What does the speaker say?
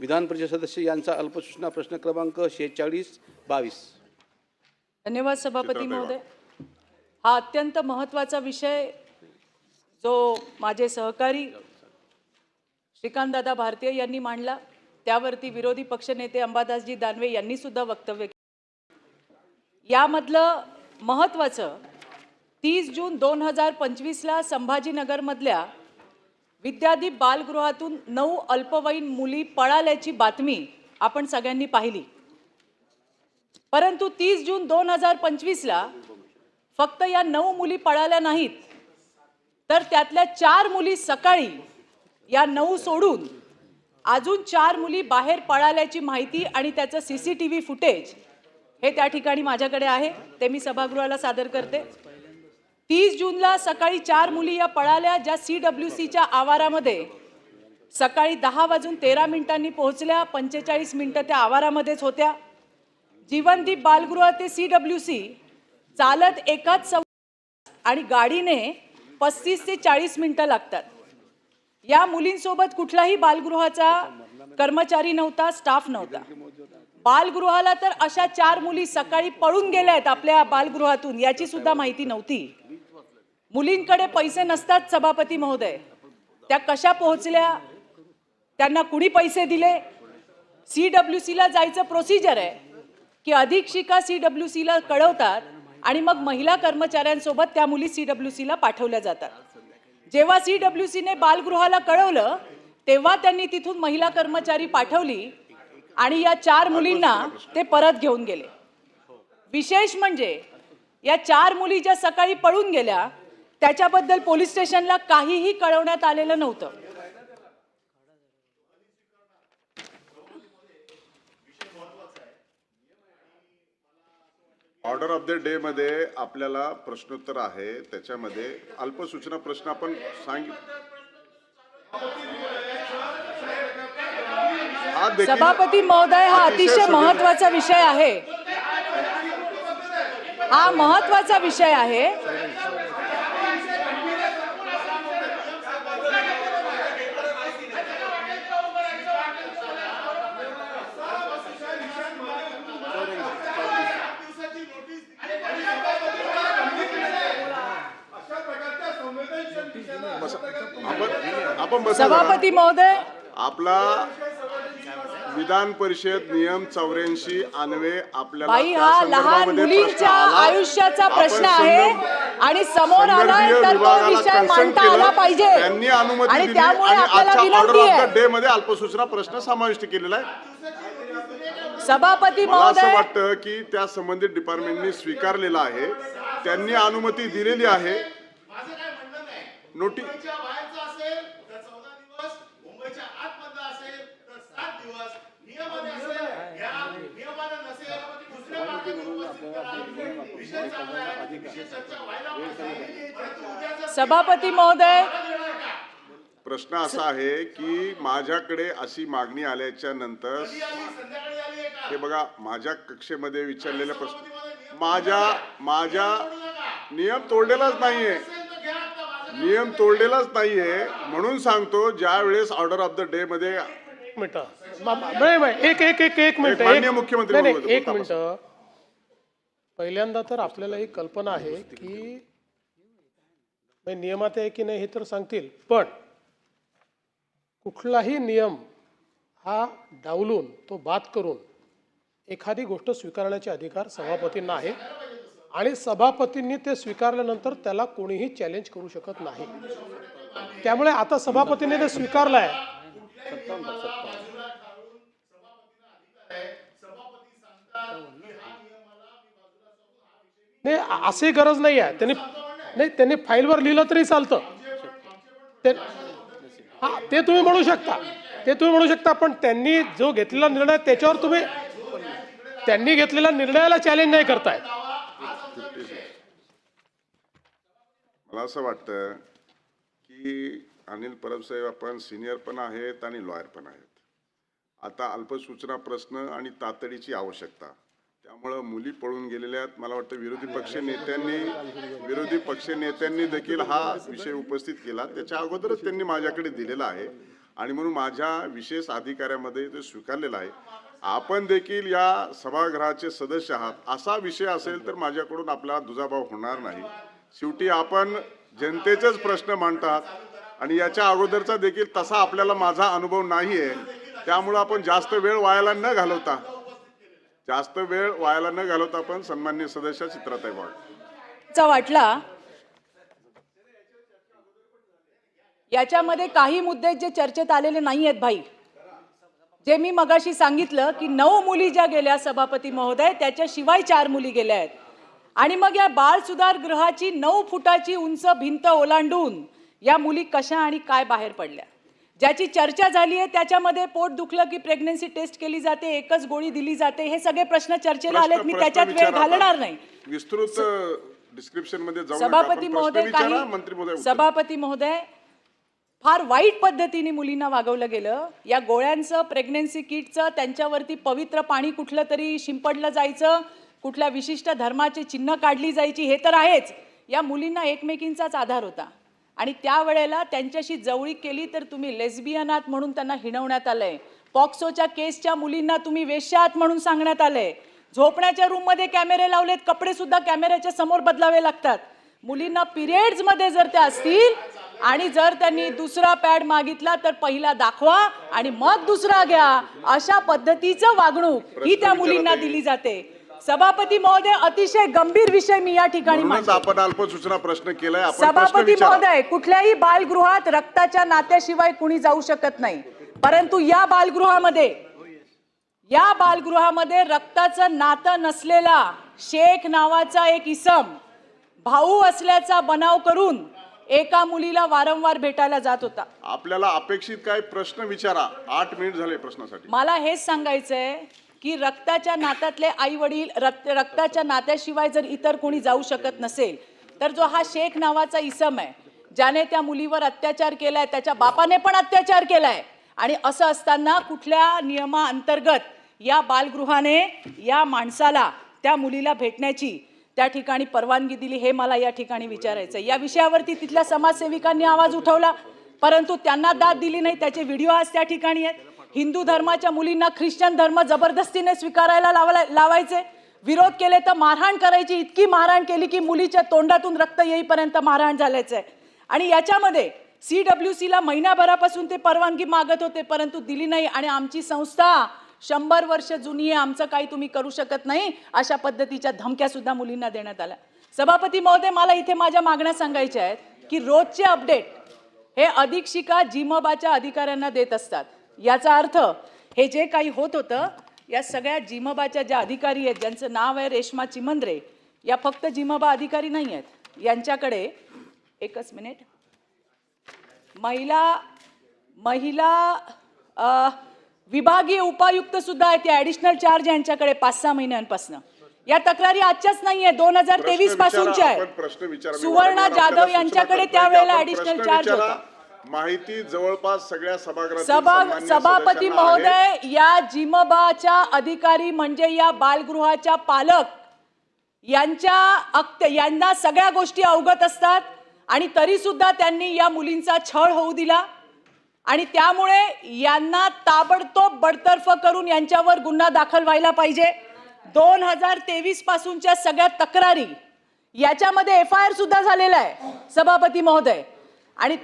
विधान परिषद सदस्य यांचा अल्पसूचना प्रश्न क्रमांक 4622. धन्यवाद सभापती महोदय. हा अत्यंत महत्त्वाचा विषय जो माझे सहकारी श्रीकांतदादा भारतीय यांनी मांडला, त्यावरती विरोधी पक्षनेते अंबादासजी दानवे यांनी सुद्धा वक्तव्य केले. यामधलं महत्त्वाचं 30 जून 2025ला संभाजीनगरमधल्या विद्यादीप बालगृहातून 9 अल्पवयीन मुली पळाल्याची बातमी आपण सगळ्यांनी पाहिली. परंतु 30 जून 2025ला फक्त या 9 मुली पळाल्या नाहीत, तर त्यातल्या 4 मुली सकाळी या 9 सोडून अजून 4 मुली बाहेर पळाल्याची माहिती आणि त्याचं CCTV फुटेज हे त्या ठिकाणी माझ्याकडे आहे, ते मी सभागृहाला सादर करते. 30 जूनला सकाळी 4 मुली या पळाल्या, ज्या CWCच्या आवारामध्ये सकाळी 10:13 पोहोचल्या. 45 मिनिटं त्या आवारामध्येच होत्या. जीवनदीप बालगृह ते CWC चालत एकाच आणि गाडीने 35 ते 40 मिनिटं लागतात. या मुलींसोबत कुठलाही बालगृहाचा कर्मचारी नव्हता, स्टाफ नव्हता. बालगृहाला तर अशा 4 मुली सकाळी पळून गेल्यात आपल्या बालगृहातून याची सुद्धा माहिती नव्हती. मुलींकडे पैसे नसतात सभापती महोदय, त्या कशा पोहोचल्या, त्यांना कुणी पैसे दिले? CWCला जायचं प्रोसिजर आहे की अधीक्षिका CWCला कळवतात आणि मग महिला कर्मचाऱ्यांसोबत त्या मुली CWCला पाठवल्या जातात. जेव्हा CWCने बालगृहाला कळवलं तेव्हा त्यांनी तिथून महिला कर्मचारी पाठवली आणि या 4 मुलींना ते परत घेऊन गेले. विशेष म्हणजे या 4 मुली ज्या सकाळी पळून गेल्या त्याच्याबद्दल पोलीस स्टेशनला काहीही कळवण्यात आलेलं नव्हतं. ऑर्डर ऑफ द डे मध्ये आपल्याला प्रश्नोत्तर आहे, त्याच्यामध्ये अल्पसूचना प्रश्न आपण सभापती महोदय, हा अतिशय महत्त्वाचा विषय आहे. हा महत्त्वाचा विषय आहे. सभापती महोदय, आपला विधान परिषद नियम 84 अन्वये आपल्याला बाई हा लहान मुलींच्या आयुष्याचा प्रश्न आहे आणि समोर आलाय तर तो विषय मांडता आला पाहिजे. त्यांनी अनुमती दिली त्यामुळे आणि आपल्याला आजच्या ऑर्डर विनंती ऑफ द आहे. डे मध्ये अल्पसूचना प्रश्न समाविष्ट केलेला आहे. सभापती मला असं महोदय, वाटतं की त्या संबंधित डिपार्टमेंटने स्वीकारलेला आहे, त्यांनी अनुमती दिलेली आहे. नोटीस सभापती महोदय, प्रश्न असा आहे की माझ्याकडे अशी मागणी आल्याच्या नंतर हे बघा, माझ्या कक्षेमध्ये विचारलेला प्रश्न माझ्या नियम तोडलेलाच नाहीये, नियम तोडलेलाच नाहीये म्हणून सांगतो. ज्या वेळेस ऑर्डर ऑफ द डे मध्ये एक मिनिट माननीय मुख्यमंत्री एक मिनिट. पहिल्यांदा तर आपल्याला ही कल्पना आहे की नियमात आहे की नाही हे तर सांगतील, पण कुठलाही नियम हा डावलून तो बाद करून एखादी गोष्ट स्वीकारण्याचे अधिकार सभापतींना आहे आणि सभापतींनी ते स्वीकारल्यानंतर त्याला कोणीही चॅलेंज करू शकत नाही. त्यामुळे आता सभापतींनी ते स्वीकारलंय. नाही, अशी गरज नाही आहे. त्यांनी फाईलवर लिहिलं तरी चालतं. ते तुम्ही म्हणू शकता, पण त्यांनी जो घेतलेला निर्णय त्याच्यावर तुम्ही त्यांनी घेतलेल्या निर्णयाला चॅलेंज नाही करताय. मला असं वाटतं की अनिल परब साहेब आपण सिनियर पण आहेत आणि लॉयर पण आहेत. आता अल्पसूचना प्रश्न आणि तातडीची आवश्यकता, त्यामुळे मुली पळून गेलेल्या आहेत. मला वाटतं विरोधी पक्ष नेत्यांनी देखील हा विषय उपस्थित केला, त्याच्या अगोदरच त्यांनी माझ्याकडे दिलेला आहे. आणि म्हणून माझ्या विशेष अधिकाऱ्यामध्ये ते स्वीकारलेलं आहे. आपण देखील या सभागृहाचे सदस्य आहात. असा विषय असेल तर माझ्याकडून आपला दुजाभाव होणार नाही. शेवटी आपण जनतेचेच प्रश्न मांडतात आणि याच्या अगोदरचा देखील तसा आपल्याला माझा अनुभव नाही आहे. त्यामुळं आपण जास्त वेळ वायाला न घालवता आपण सन्माननीय सदस्य चित्राताई वाघ वाटला याच्यामध्ये काही मुद्दे जे चर्चेत आलेले नाही आहेत भाई. जे मी मगाशी सांगितलं की 9 मुली ज्या गेल्या सभापती महोदय, त्याच्याशिवाय 4 मुली गेल्या आहेत. आणि मग या बाळ सुधार गृहाची 9 फुटाची उंच भिंत ओलांडून या मुली कशा आणि काय बाहेर पडल्या, ज्याची चर्चा झाली आहे. त्याच्यामध्ये पोट दुखलं की प्रेग्नन्सी टेस्ट केली जाते, एकच गोळी दिली जाते, हे सगळे प्रश्न चर्चेला आलेत. मी त्याच्यात वेळ घालणार नाही. विस्तृत डिस्क्रिप्शन मध्ये जाऊ नका. सभापती आपण महोदय, प्रश्न विचारा, मंत्री महोदय उत्तर. सभापती महोदय, फार वाईट पद्धतीने मुलींना वागवलं गेलं. या गोळ्यांचं, प्रेग्नन्सी किटचं, त्यांच्यावरती पवित्र पाणी कुठलं तरी शिंपडलं जायचं, कुठल्या विशिष्ट धर्माची चिन्ह काढली जायची, हे तर आहेच. या मुलींना एकमेकींचाच आधार होता आणि त्यावेळेला त्यांच्याशी जवळीक केली तर तुम्ही लेस्बियन आहात म्हणून त्यांना हिणवण्यात आलंय. पॉक्सोच्या केसच्या मुलींना तुम्ही वेश्या आहात म्हणून सांगण्यात आलंय. झोपण्याच्या रूममध्ये कॅमेरे लावलेत, कपडे सुद्धा कॅमेऱ्याच्या समोर बदलावे लागतात. मुलींना पिरियड्समध्ये जर त्या असतील आणि जर त्यांनी दुसरा पॅड मागितला तर पहिला दाखवा आणि मग दुसरा घ्या, अशा पद्धतीचं वागणूक ही त्या मुलींना दिली जाते. सभापती महोदय, अतिशय गंभीर विषय मी या ठिकाणी म्हणूनच मांडते. आपण अल्पसूचना प्रश्न केलाय. आपण प्रश्न सभापती विचारा. महोदय, कुठल्याही बालगृहात रक्ताच्या नात्याशिवाय कुणी जाऊ शकत नाही, परंतु या बालगृहामध्ये रक्ताचं नातं नसलेला शेख नावाचा एक इसम भाऊ असल्याचा बनाव करून एका मुलीला वारंवार भेटायला जात होता. आपल्याला अपेक्षित काय प्रश्न विचारा. 8 मिनिट झाले प्रश्नासाठी. मला हेच सांगायचंय की रक्ताच्या नात्यातले आई वडील, रक्ताच्या नात्याशिवाय जर इतर कोणी जाऊ शकत नसेल तर जो हा शेख नावाचा इसम आहे, ज्याने त्या मुलीवर अत्याचार केलाय, त्याच्या बापाने पण अत्याचार केलाय, आणि असं असताना कुठल्या नियमाअंतर्गत या बालगृहाने या माणसाला, त्या मुलीला भेटण्याची त्या ठिकाणी परवानगी दिली, हे मला या ठिकाणी विचारायचं. या विषयावरती तिथल्या समाजसेविकांनी आवाज उठवला, परंतु त्यांना दाद दिली नाही. त्याचे व्हिडिओ आज त्या ठिकाणी आहेत. हिंदू धर्माच्या मुलींना ख्रिश्चन धर्म जबरदस्तीने स्वीकारायला लावायचे, विरोध केले तर मारहाण करायची. इतकी मारहाण केली की मुलीच्या तोंडातून रक्त येईपर्यंत मारहाण झाल्याचं आहे. आणि याच्यामध्ये CWC ला महिनाभरापासून ते परवानगी मागत होते, परंतु दिली नाही. आणि आमची संस्था 100 वर्ष जुनी आहे, आमचं काही तुम्ही करू शकत नाही, अशा पद्धतीच्या धमक्या सुद्धा मुलींना देण्यात आल्या. सभापती महोदय, मला इथे माझ्या मागण्या सांगायच्या आहेत की रोजचे अपडेट हे अधीक्षिका जिमबाच्या अधिकाऱ्यांना देत असतात. याचा अर्थ हे जे काही होत होतं, या सगळ्या जिमबाच्या ज्या अधिकारी आहेत, ज्यांचं नाव आहे रेश्मा चिमंद्रे, या फक्त जिमबा अधिकारी नाही आहेत. यांच्याकडे एकच मिनिट, महिला विभागीय उपायुक्त सुद्धा आहेत, ॲडिशनल चार्ज यांच्याकडे 5-6 महिन्यांपासून. या तक्रारी आजच्याच नाहीये, 2023 पासूनच्या आहेत. सुवर्णा जाधव यांच्याकडे त्यावेळेला ॲडिशनल चार्ज होता. माहिती जवळपास सगळ्या सभापती महोदय, या जिमबाच्या अधिकारी म्हणजे या बालगृहाच्या पालक, यांना सगळ्या गोष्टी अवगत असतात आणि तरी सुद्धा त्यांनी या मुलींचा छळ होऊ दिला. आणि त्यामुळे यांना ताबडतोब बडतर्फ करून यांच्यावर गुन्हा दाखल व्हायला पाहिजे. 2023 पासूनच्या सगळ्या तक्रारी याच्यामध्ये FIR सुद्धा झालेला आहे सभापती महोदय. आणि